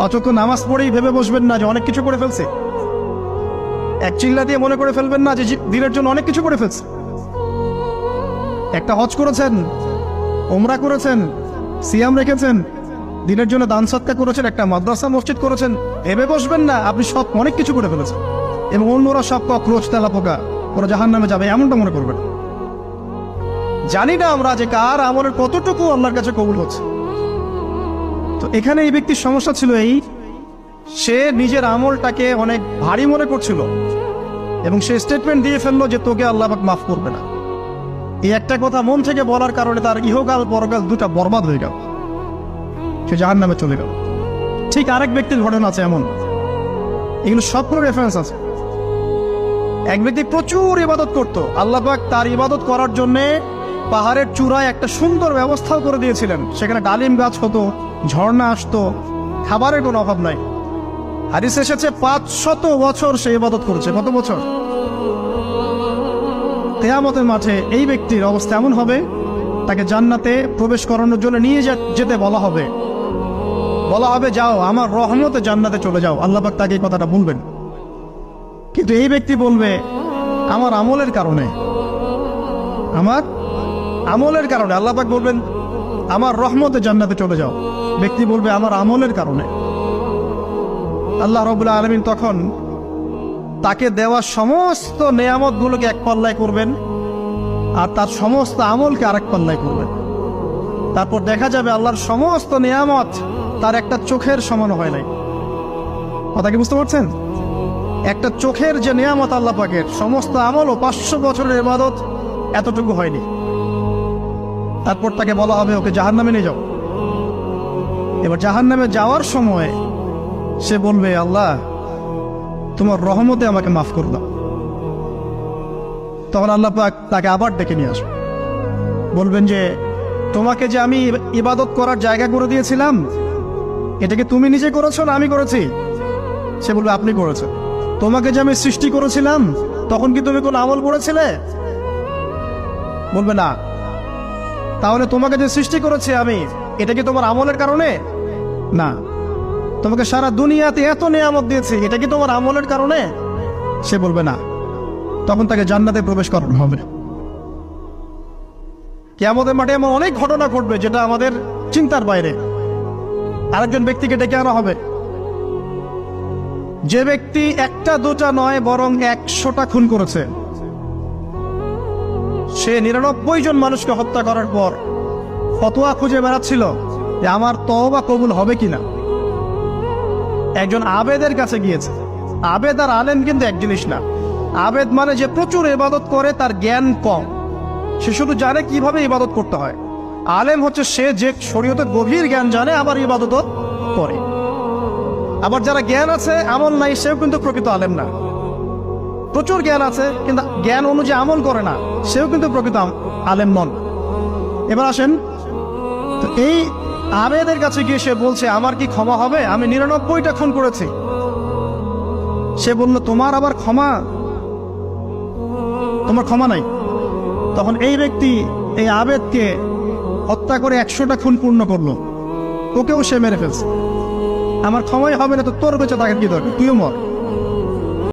অচক্ষ নামাজ পড়েই ভেবে বসবেন না যে অনেক কিছু করে ফেলছে। এক চিল্লা দিয়ে মনে করে ফেলবেন না যে দিনের জন্য অনেক কিছু করে ফেলছে। একটা হজ করেছেন, ওমরা করেছেন, সিয়াম রেখেছেন, দিনের জন্য দান সৎকার করেছেন, একটা মাদ্রাসা মসজিদ করেছেন, ভেবে বসবেন না আপনি সব অনেক কিছু করে ফেলেছেন এবং অন্যরা সব কক্রোচ তেলা পোকা ওরা জাহান্নামে যাবে এমনটা মনে করবেন। জানি না আমরা যে কার আমলের কতটুকু আল্লাহর কাছে কবুল হচ্ছে। তো এখানে এই ব্যক্তির সমস্যা ছিল এই, সে নিজের আমলটাকে অনেক ভারী মনে করছিল এবং সে স্টেটমেন্ট দিয়ে ফেললো যে তোকে আল্লাহ পাক মাফ করবে না। এই একটা কথা মন থেকে বলার কারণে তার ইহকাল পরকাল দুটা বরবাদ হয়ে গেল, সে জাহান্নামে চলে গেল। ঠিক আরেক ব্যক্তির ঘটনা আছে এমন, এগুলো সবগুলো রেফারেন্স আছে। এক ব্যক্তি প্রচুর ইবাদত করত, আল্লাহ পাক তার ইবাদত করার জন্যে পাহাড়ের চূড়ায় একটা সুন্দর ব্যবস্থাও করে দিয়েছিলেন। সেখানে ডালিম গাছ হতো, ঝর্ণা আসতো, খাবারের কোনো অভাব নাই। হাদিসে এসেছে 500 বছর সে ইবাদত করেছে। কত বছর? কিয়ামতের মাঠে এই ব্যক্তির অবস্থা এমন হবে, তাকে জান্নাতে প্রবেশ করানোর জন্য নিয়ে যেতে বলা হবে যাও আমার রহমতে জান্নাতে চলে যাও। আল্লাহ পাক তাকে এই কথাটা বলবেন, কিন্তু এই ব্যক্তি বলবে আমার আমলের কারণে আল্লাহ পাক বলবেন আমার রহমতে জান্নাতে চলে যাও। ব্যক্তি বলবে আমার আমলের কারণে। আল্লাহ রাব্বুল আলামিন তখন তাকে দেওয়া সমস্ত নেয়ামতগুলোকে এক পাল্লায় করবেন আর তার সমস্ত আমলকে আরেক পাল্লায় করবেন। তারপর দেখা যাবে আল্লাহর সমস্ত নেয়ামত তার একটা চোখের সমান হয় নাই। কথা কি বুঝতে পারছেন? একটা চোখের যে নেয়ামত আল্লাহ পাকের, সমস্ত আমল ও 500 বছরের ইবাদত এতটুকু হয়নি। তারপর তাকে বলা হবে ওকে জাহান্নামে নিয়ে যাও। এবার জাহান্নামে যাওয়ার সময় সে বলবে আল্লাহ তোমার রহমতে আমাকে মাফ করে দাও। তখন আল্লাহ পাক তাকে আবার ডেকে নিয়ে আসবে, বলবেন যে তোমাকে যে আমি ইবাদত করার জায়গা করে দিয়েছিলাম, এটা কি তুমি নিজে করেছো না আমি করেছি? সে বলবে আপনি করেছেন। তোমাকে যে আমি সৃষ্টি করেছিলাম তখন কি তুমি কোন আমল করেছিলে? বলবে না। তাহলে তোমাকে যে সৃষ্টি করেছি আমি, এটা কি তোমার আমলের কারণে? না। তোমাকে সারা দুনিয়াতে এত নেয়ামত দিয়েছি, এটা কি তোমার আমলের কারণে? সে বলবে না। তখন তাকে জান্নাতে প্রবেশ করানো হবে। কিয়ামতের মাঠে এমন অনেক ঘটনা ঘটবে যেটা আমাদের চিন্তার বাইরে। আরেকজন ব্যক্তিকে ডেকে আনা হবে, যে ব্যক্তি একটা দুটা নয় বরং 100টা খুন করেছে। সে 99 জন মানুষকে হত্যা করার পর ফতোয়া খুঁজে বেড়াচ্ছিল যে আমার তওবা কবুল হবে কিনা। একজন আবেদের কাছে গিয়েছে। আবেদ আর আলেম কিন্তু এক জিনিস না। আবেদ মানে যে প্রচুর ইবাদত করে, তার জ্ঞান কম, সে শুধু জানে কিভাবে ইবাদত করতে হয়। আলেম হচ্ছে সে যে শরীয়তের গভীর জ্ঞান জানে আবার ইবাদতও করে। আবার যারা জ্ঞান আছে আমল নাই, সেও কিন্তু প্রকৃত আলেম না। প্রচুর জ্ঞান আছে কিন্তু জ্ঞান অনুযায়ী আমল করে না, সেও কিন্তু প্রকৃত আলেম নন। এবার আসেন, তো এই আবেদের কাছে গিয়ে সে বলছে আমার কি ক্ষমা হবে? আমি 99টা খুন করেছি। সে বলল তোমার আবার ক্ষমা? তোমার ক্ষমা নাই। তখন এই ব্যক্তি এই আবেদকে হত্যা করে 100টা খুন পূর্ণ করলো, ওকেও সে মেরে ফেলছে। আমার ক্ষমাই হবে না তো তোর বেঁচে থাকার কি দরকার, তুইও মর।